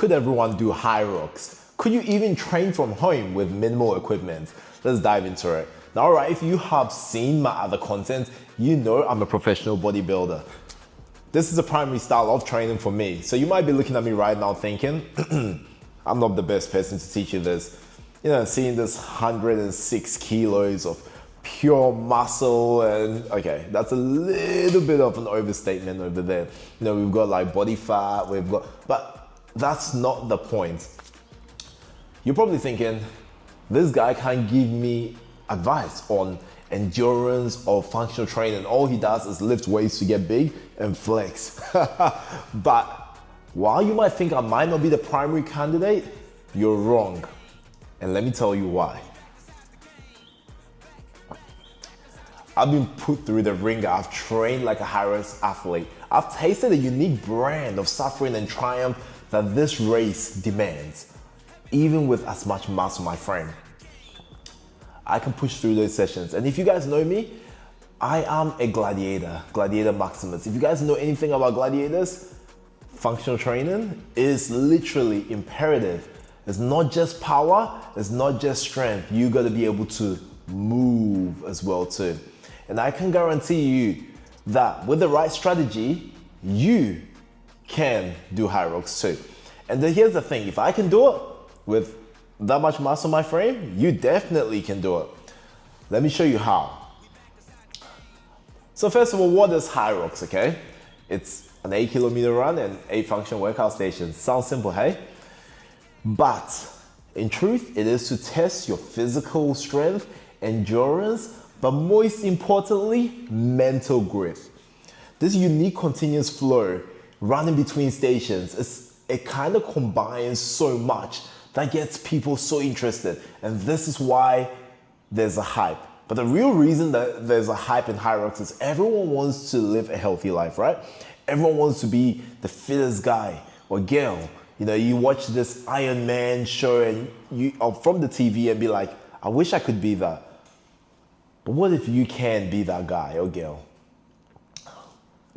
Could everyone do Hyrox? Could you even train from home with minimal equipment? Let's dive into it. Now, all right, if you have seen my other content, you know I'm a professional bodybuilder. This is a primary style of training for me. So you might be looking at me right now thinking, I'm not the best person to teach you this. You know, seeing this 106 kilos of pure muscle and okay, that's a little bit of an overstatement over there. You know, we've got like body fat, but that's not the point. You're probably thinking, this guy can't give me advice on endurance or functional training. All he does is lift weights to get big and flex. But while you might think I might not be the primary candidate, you're wrong. And let me tell you why. I've been put through the ringer. I've trained like a Hyrox athlete. I've tasted a unique brand of suffering and triumph that this race demands, even with as much mass on my frame. I can push through those sessions. And if you guys know me, I am a gladiator maximus. If you guys know anything about gladiators, functional training is literally imperative. It's not just power, it's not just strength. You gotta be able to move as well too. And I can guarantee you that with the right strategy, you can do Hyrox too. And then here's the thing, if I can do it with that much mass on my frame, you definitely can do it. Let me show you how. So first of all, what is Hyrox, okay? It's an 8-kilometer run and 8 functional workout stations. Sounds simple, hey? But in truth, it is to test your physical strength, endurance, but most importantly, mental grit. This unique continuous flow running between stations, it kind of combines so much that gets people so interested. And this is why there's a hype. But the real reason that there's a hype in Hyrox is everyone wants to live a healthy life, right? Everyone wants to be the fittest guy or girl. You know, you watch this Iron Man show and you are from the TV and be like, I wish I could be that. But what if you can be that guy or girl?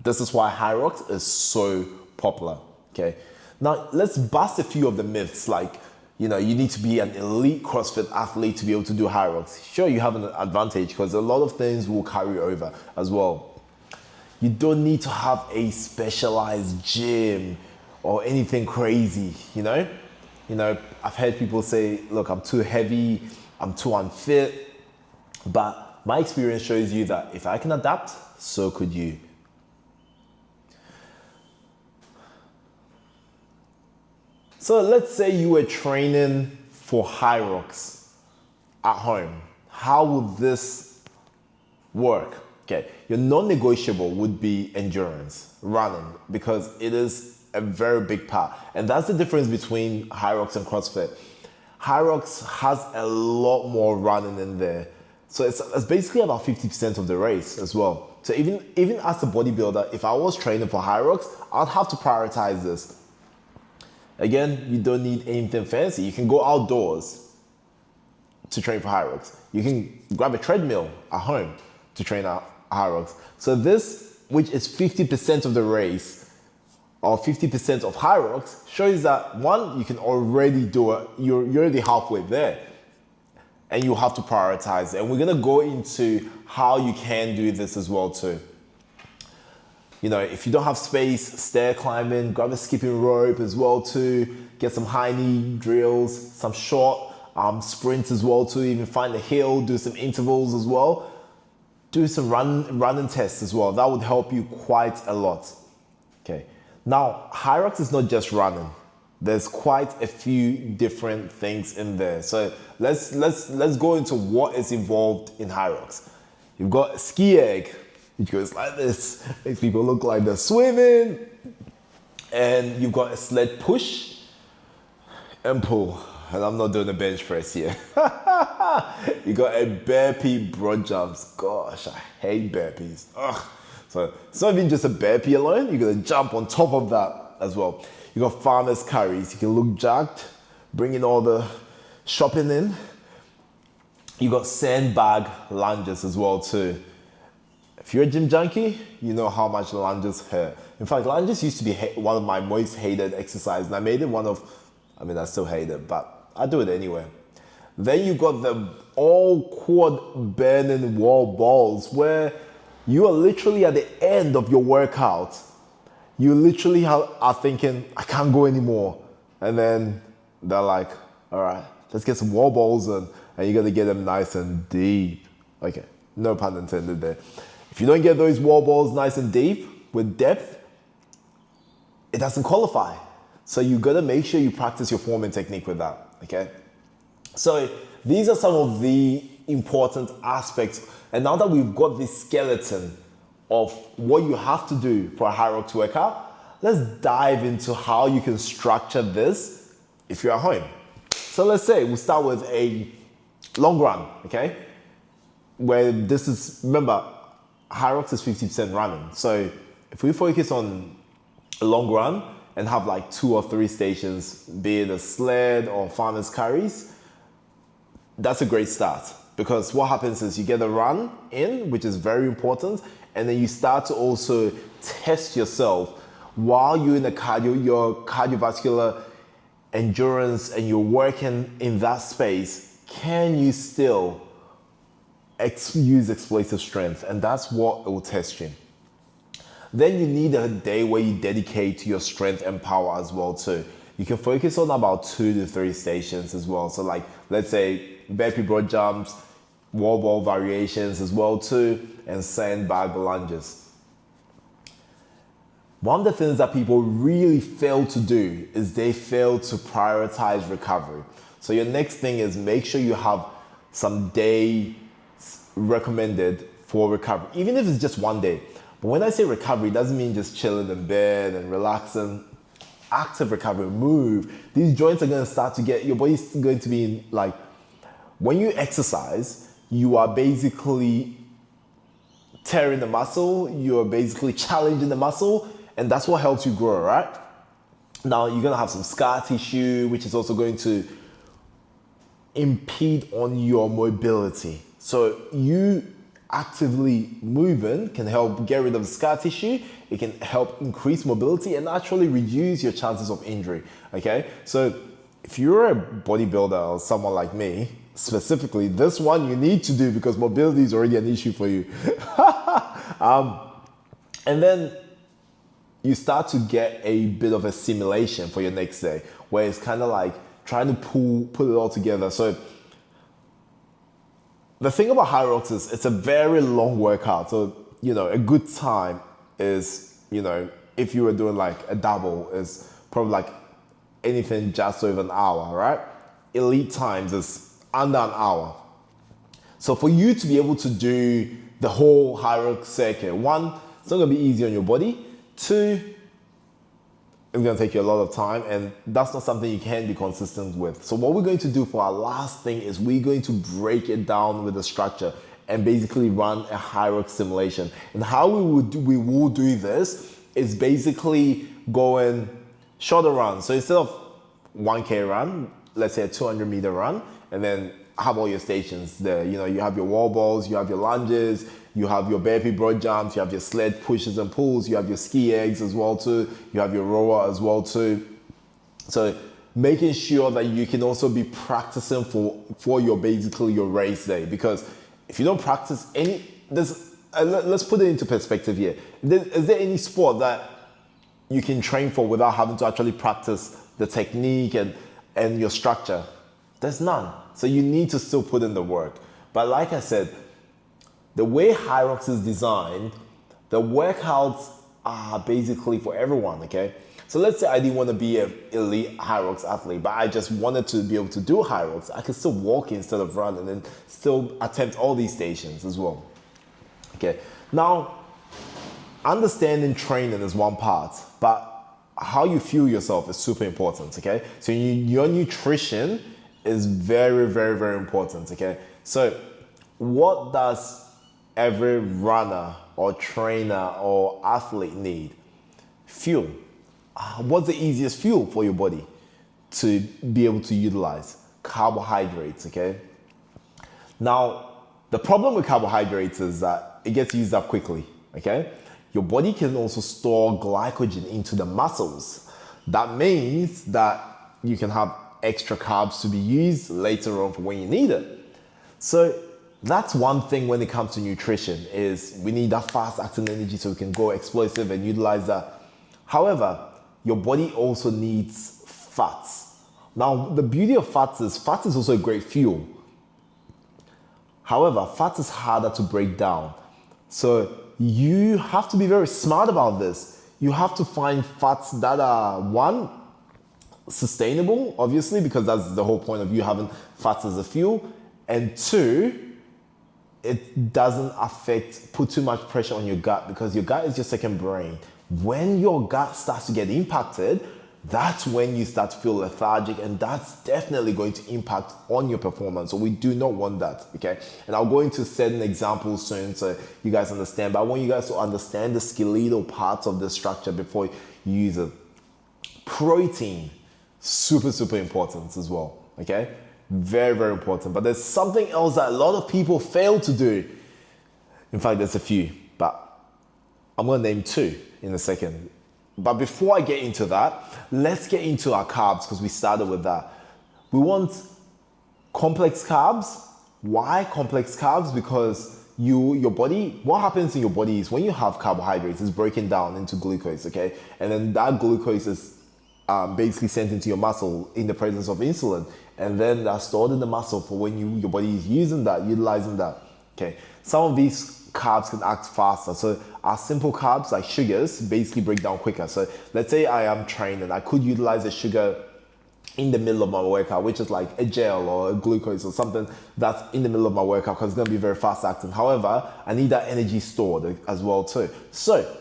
This is why Hyrox is so popular, okay? Now, let's bust a few of the myths like, you know, you need to be an elite CrossFit athlete to be able to do Hyrox. Sure, you have an advantage because a lot of things will carry over as well. You don't need to have a specialized gym or anything crazy, you know? You know, I've heard people say, look, I'm too heavy, I'm too unfit, but my experience shows you that if I can adapt, so could you. So let's say you were training for Hyrox at home. How would this work? Okay, your non-negotiable would be endurance, running, because it is a very big part. And that's the difference between Hyrox and CrossFit. Hyrox has a lot more running in there. So it's basically about 50% of the race as well. So even as a bodybuilder, if I was training for Hyrox, I'd have to prioritize this. Again, you don't need anything fancy. You can go outdoors to train for Hyrox. You can grab a treadmill at home to train at Hyrox. So this, which is 50% of the race, or 50% of Hyrox, shows that one, you can already do it. You're already halfway there. And you have to prioritize it. And we're gonna go into how you can do this as well too. You know, if you don't have space, stair climbing, grab a skipping rope as well too. Get some high knee drills, some short sprints as well too. Even find a hill, do some intervals as well. Do some running tests as well. That would help you quite a lot. Okay. Now, Hyrox is not just running. There's quite a few different things in there. So let's go into what is involved in Hyrox. You've got a ski egg, which goes like this, makes people look like they're swimming. And you've got a sled push and pull. And I'm not doing a bench press here. You got a burpee broad jumps. Gosh, I hate burpees. Ugh. So it's not even just a burpee alone, you're gonna jump on top of that as well. You got farmer's carries. You can look jacked, bring in all the shopping in. You got sandbag lunges as well too. If you're a gym junkie, you know how much lunges hurt. In fact, lunges used to be one of my most hated exercises, and I made it I still hate it, but I do it anyway. Then you got the all quad burning wall balls, where you are literally at the end of your workout. You literally are thinking, I can't go anymore. And then they're like, all right, let's get some wall balls in, and you got to get them nice and deep. Okay, no pun intended there. If you don't get those wall balls nice and deep with depth, it doesn't qualify. So you got to make sure you practice your form and technique with that, okay? So these are some of the important aspects. And now that we've got this skeleton of what you have to do for a Hyrox workout, let's dive into how you can structure this if you're at home. So let's say we start with a long run, okay? Where this is, remember, Hyrox is 50% running. So if we focus on a long run and have like 2 or 3 stations, be it a sled or farmer's carries, that's a great start, because what happens is you get a run in, which is very important, and then you start to also test yourself while you're in your cardiovascular endurance and you're working in that space. Can you still use explosive strength? And that's what it will test you. Then you need a day where you dedicate to your strength and power as well too. You can focus on about 2 to 3 stations as well. So like, let's say burpee broad jumps, wall ball variations as well too, and sandbag lunges. One of the things that people really fail to do is they fail to prioritize recovery. So your next thing is make sure you have some day recommended for recovery, even if it's just one day. But when I say recovery, it doesn't mean just chilling in bed and relaxing. Active recovery, move. These joints are going to start to get, your body's going to be in, like, when you exercise, you are basically tearing the muscle, you're basically challenging the muscle, and that's what helps you grow, right? Now, you're going to have some scar tissue, which is also going to impede on your mobility. So you actively moving can help get rid of the scar tissue. It can help increase mobility and actually reduce your chances of injury, okay? So if you're a bodybuilder or someone like me, specifically, this one you need to do because mobility is already an issue for you. And then you start to get a bit of a simulation for your next day, where it's kind of like trying to put it all together. So the thing about Hyrox is it's a very long workout. So, a good time is, if you were doing like a double, is probably like anything just over an hour, right? Elite times is under an hour. So for you to be able to do the whole Hyrox circuit, 1, it's not gonna be easy on your body. 2, it's gonna take you a lot of time, and that's not something you can be consistent with. So what we're going to do for our last thing is we're going to break it down with the structure and basically run a Hyrox simulation. And how we will do this is basically going shorter runs. So instead of 1K run, let's say a 200 meter run, and then have all your stations there. You have your wall balls, you have your lunges, you have your burpee broad jumps, you have your sled pushes and pulls, you have your ski eggs as well too, you have your rower as well too. So making sure that you can also be practicing for your race day, because if you don't practice let's put it into perspective here. Is there any sport that you can train for without having to actually practice the technique and your structure? There's none. So you need to still put in the work. But like I said, the way Hyrox is designed, the workouts are basically for everyone, okay? So let's say I didn't want to be an elite Hyrox athlete, but I just wanted to be able to do Hyrox. I could still walk instead of run and then still attempt all these stations as well. Okay, now understanding training is one part, but how you fuel yourself is super important, okay? So your nutrition is very, very, very important, okay? So what does every runner or trainer or athlete need? Fuel. What's the easiest fuel for your body to be able to utilize? Carbohydrates, okay? Now, the problem with carbohydrates is that it gets used up quickly, okay? Your body can also store glycogen into the muscles. That means that you can have extra carbs to be used later on for when you need it. So that's one thing when it comes to nutrition, is we need that fast acting energy so we can go explosive and utilize that. However, your body also needs fats. Now, the beauty of fat is also a great fuel. However, fat is harder to break down. So you have to be very smart about this. You have to find fats that are, one, sustainable, obviously, because that's the whole point of you having fats as a fuel. And two, it doesn't put too much pressure on your gut, because your gut is your second brain. When your gut starts to get impacted, that's when you start to feel lethargic, and that's definitely going to impact on your performance. So we do not want that, okay? And I'll go into certain examples soon so you guys understand, but I want you guys to understand the skeletal parts of the structure before you use it. Protein, super, super important as well, okay? Very, very important. But there's something else that a lot of people fail to do. In fact, there's a few, but I'm gonna name two in a second. But before I get into that, let's get into our carbs, because we started with that. We want complex carbs. Why complex carbs? Because your body, what happens in your body is when you have carbohydrates, it's breaking down into glucose, okay? And then that glucose is basically sent into your muscle in the presence of insulin. And then that's stored in the muscle for when your body is utilizing that, okay? Some of these carbs can act faster. So our simple carbs, like sugars, basically break down quicker. So let's say I am trained and I could utilize a sugar in the middle of my workout, which is like a gel or a glucose or something that's in the middle of my workout, because it's going to be very fast acting. However, I need that energy stored as well too. So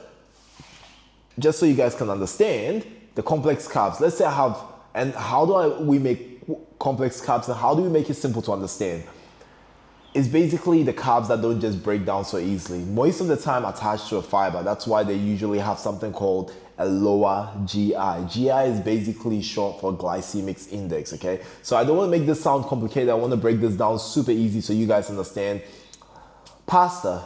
just so you guys can understand the complex carbs, let's say I have, and how do we make complex carbs, and how do we make it simple to understand? It's basically the carbs that don't just break down so easily. Most of the time attached to a fiber. That's why they usually have something called a lower GI. GI is basically short for glycemic index, okay? So I don't want to make this sound complicated. I want to break this down super easy so you guys understand. Pasta,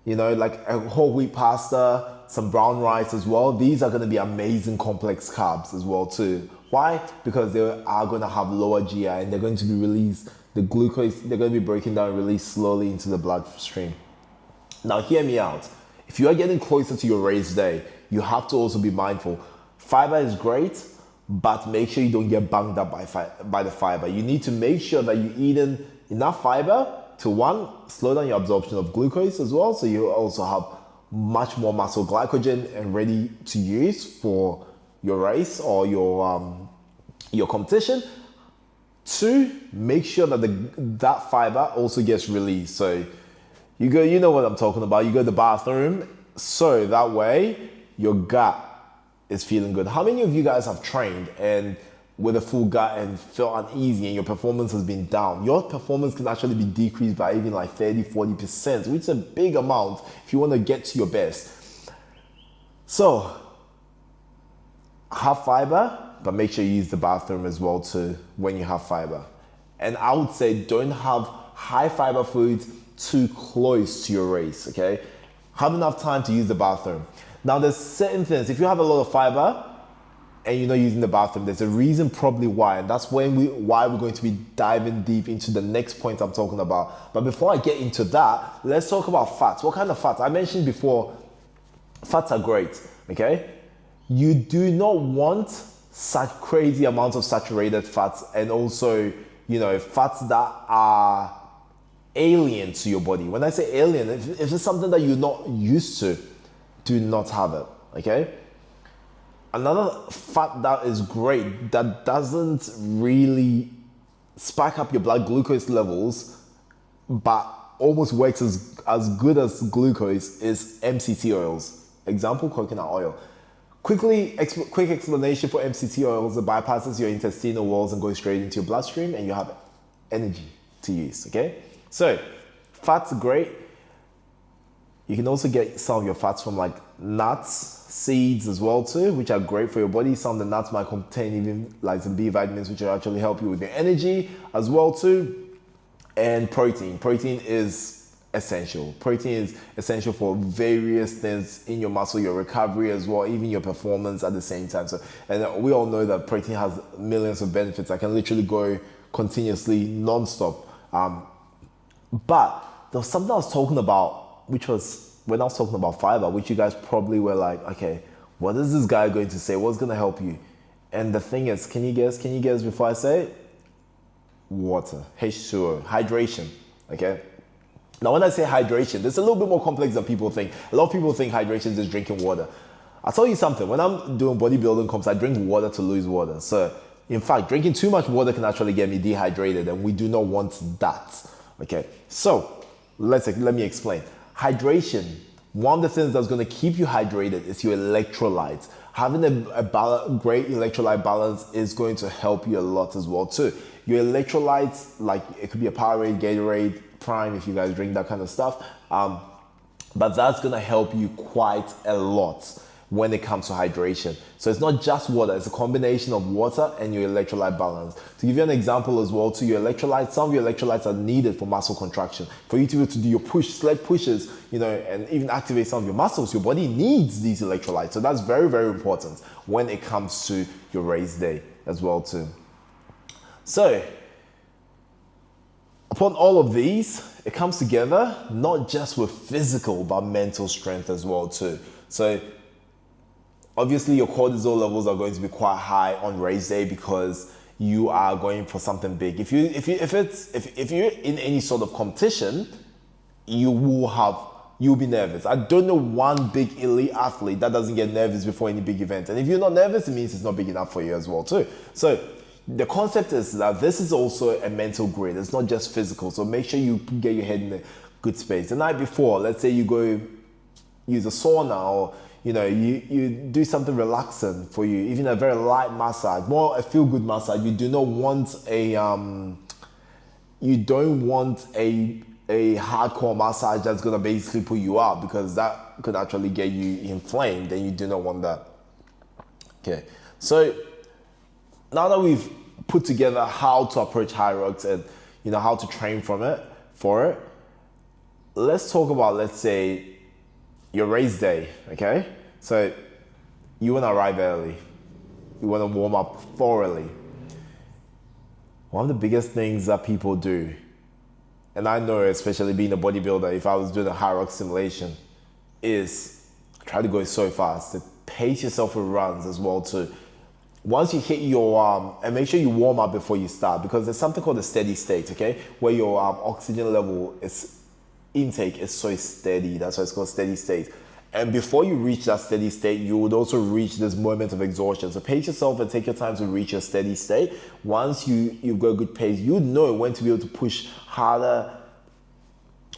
like a whole wheat pasta, some brown rice as well. These are going to be amazing complex carbs as well too. Why? Because they are going to have lower GI and they're going to be released. The glucose, they're going to be breaking down and released slowly into the bloodstream. Now, hear me out. If you are getting closer to your race day, you have to also be mindful. Fiber is great, but make sure you don't get bunged up by the fiber. You need to make sure that you're eating enough fiber to, one, slow down your absorption of glucose as well, so you also have much more muscle glycogen and ready to use for your race or your competition. Two, make sure that that fiber also gets released. So you know what I'm talking about. You go to the bathroom, so that way your gut is feeling good. How many of you guys have trained and with a full gut and felt uneasy and your performance has been down? Your performance can actually be decreased by even like 30-40%, which is a big amount if you want to get to your best. So have fiber, but make sure you use the bathroom as well too when you have fiber. And I would say don't have high fiber foods too close to your race, okay? Have enough time to use the bathroom. Now there's certain things, if you have a lot of fiber and you're not using the bathroom, there's a reason probably why, and that's why we're going to be diving deep into the next point I'm talking about. But before I get into that, let's talk about fats. What kind of fats? I mentioned before, fats are great, okay? You do not want such crazy amounts of saturated fats, and also, fats that are alien to your body. When I say alien, if it's something that you're not used to, do not have it, okay? Another fat that is great, that doesn't really spike up your blood glucose levels, but almost works as good as glucose, is MCT oils. Example, coconut oil. Quick explanation for MCT oils: it bypasses your intestinal walls and goes straight into your bloodstream, and you have energy to use, okay? So, fats are great. You can also get some of your fats from like nuts, seeds as well too, which are great for your body. Some of the nuts might contain even like some B vitamins, which will actually help you with your energy as well too. And protein. Protein is essential. Protein is essential for various things in your muscle, your recovery as well, even your performance at the same time. So, and we all know that protein has millions of benefits. I can literally go continuously, non-stop. But there was something I was talking about, which was when I was talking about fiber, which you guys probably were like, okay, what is this guy going to say? What's going to help you? And the thing is, can you guess before I say it? Water, H2O, hydration, okay? Now, when I say hydration, it's a little bit more complex than people think. A lot of people think hydration is just drinking water. I'll tell you something, when I'm doing bodybuilding comps, I drink water to lose water. So, in fact, drinking too much water can actually get me dehydrated, and we do not want that, okay? So, let me explain. Hydration, one of the things that's gonna keep you hydrated is your electrolytes. Having a great electrolyte balance is going to help you a lot as well too. Your electrolytes, like it could be a Powerade, Gatorade, Prime if you guys drink that kind of stuff, but that's gonna help you quite a lot when it comes to hydration. So it's not just water, it's a combination of water and your electrolyte balance. To give you an example as well, to your electrolytes, some of your electrolytes are needed for muscle contraction. For you to be able to do your sled pushes, you know, and even activate some of your muscles, your body needs these electrolytes. So that's very, very important when it comes to your race day as well too. So, upon all of these, it comes together not just with physical, but mental strength as well too. So, obviously your cortisol levels are going to be quite high on race day because you are going for something big. If you're in any sort of competition, you'll be nervous. I don't know one big elite athlete that doesn't get nervous before any big event. And if you're not nervous, it means it's not big enough for you as well too. So the concept is that this is also a mental grid. It's not just physical. So make sure you get your head in a good space. The night before, let's say you go use a sauna, or you know, you do something relaxing for you, even a very light massage, more a feel-good massage. You do not want you don't want a hardcore massage that's gonna basically put you out, because that could actually get you inflamed, and you do not want that. Okay, so now that we've put together how to approach Hyrox and you know how to train for it, let's talk about, let's say, your race day, okay? So you want to arrive early. You want to warm up thoroughly. One of the biggest things that people do, and I know especially being a bodybuilder, if I was doing a Hyrox simulation, is try to go so fast. To pace yourself with runs as well too. Once you hit your, and make sure you warm up before you start, because there's something called a steady state, okay? Where your oxygen level intake is so steady. That's why it's called steady state. And before you reach that steady state, you would also reach this moment of exhaustion. So pace yourself and take your time to reach your steady state. Once you've got a good pace, you know when to be able to push harder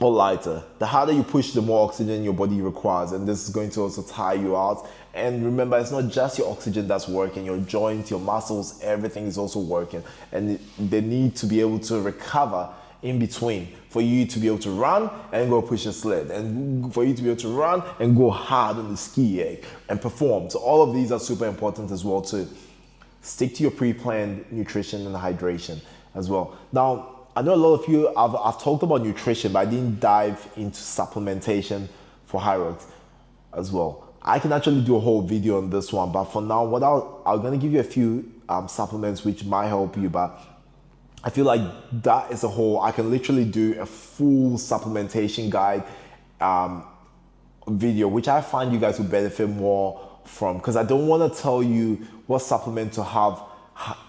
or lighter. The harder you push, the more oxygen your body requires, and this is going to also tire you out. And remember, it's not just your oxygen that's working, your joints, your muscles, everything is also working, and they need to be able to recover in between for you to be able to run and go push a sled, and for you to be able to run and go hard on the ski and perform. So all of these are super important as well too. Stick to your pre-planned nutrition and hydration as well. Now, I know a lot of you, I've talked about nutrition, but I didn't dive into supplementation for Hyrox as well. I can actually do a whole video on this one, but for now, I'm gonna give you a few supplements which might help you, but I feel like that is a whole, I can literally do a full supplementation guide video, which I find you guys will benefit more from, because I don't want to tell you what supplement to have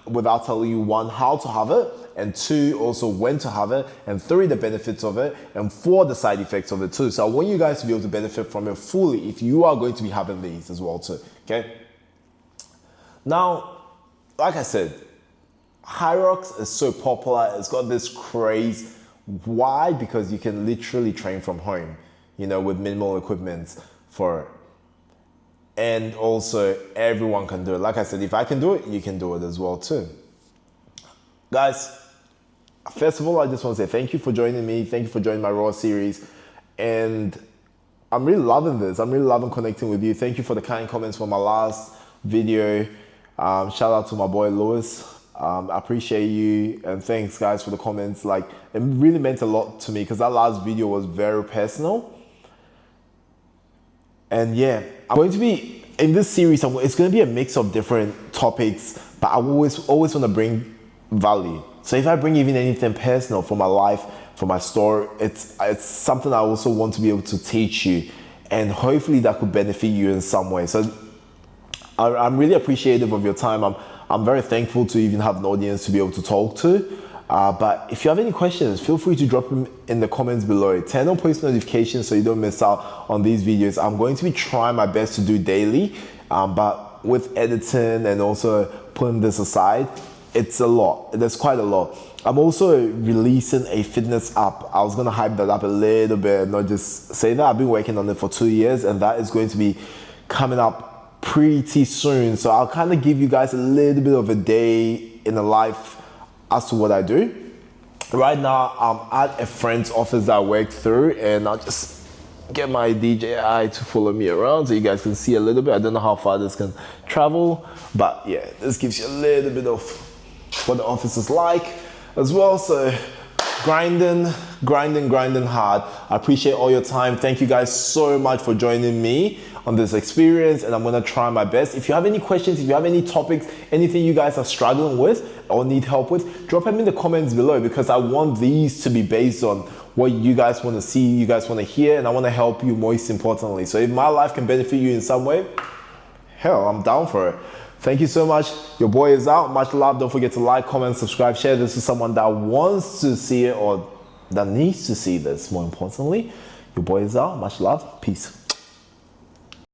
without telling you, one, how to have it, and two, also when to have it, and three, the benefits of it, and four, the side effects of it too. So I want you guys to be able to benefit from it fully if you are going to be having these as well too, okay? Now, like I said, Hyrox is so popular, it's got this craze. Why? Because you can literally train from home, you know, with minimal equipment for it. And also, everyone can do it. Like I said, if I can do it, you can do it as well too. Guys, first of all, I just want to say thank you for joining me. Thank you for joining my Raw series. And I'm really loving this. I'm really loving connecting with you. Thank you for the kind comments from my last video. Shout out to my boy Lewis. I appreciate you, and thanks guys for the comments. Like, it really meant a lot to me because that last video was very personal. And yeah, I'm going to be in this series. It's going to be a mix of different topics, but I always want to bring value. So if I bring even anything personal from my life, from my story, it's something I also want to be able to teach you, and hopefully that could benefit you in some way. So I'm really appreciative of your time. I'm very thankful to even have an audience to be able to talk to. But if you have any questions, feel free to drop them in the comments below. Turn on post notifications so you don't miss out on these videos. I'm going to be trying my best to do daily, but with editing and also putting this aside, it's a lot. There's quite a lot. I'm also releasing a fitness app. I was gonna hype that up a little bit, not just say that. I've been working on it for 2 years, and that is going to be coming up pretty soon. So I'll kind of give you guys a little bit of a day in the life as to what I do. Right now, I'm at a friend's office that I work through, and I'll just get my DJI to follow me around so you guys can see a little bit. I don't know how far this can travel, but yeah, this gives you a little bit of what the office is like as well. So grinding hard. I appreciate all your time. Thank you guys so much for joining me on this experience, and I'm gonna try my best. If you have any questions, if you have any topics, anything you guys are struggling with or need help with, drop them in the comments below, because I want these to be based on what you guys want to see, you guys want to hear, and I want to help you most importantly. So if my life can benefit you in some way, hell, I'm down for it. Thank you so much. Your boy is out. Much love. Don't forget to like, comment, subscribe, share this with someone that wants to see it or that needs to see this, more importantly. Your boy is out. Much love. Peace.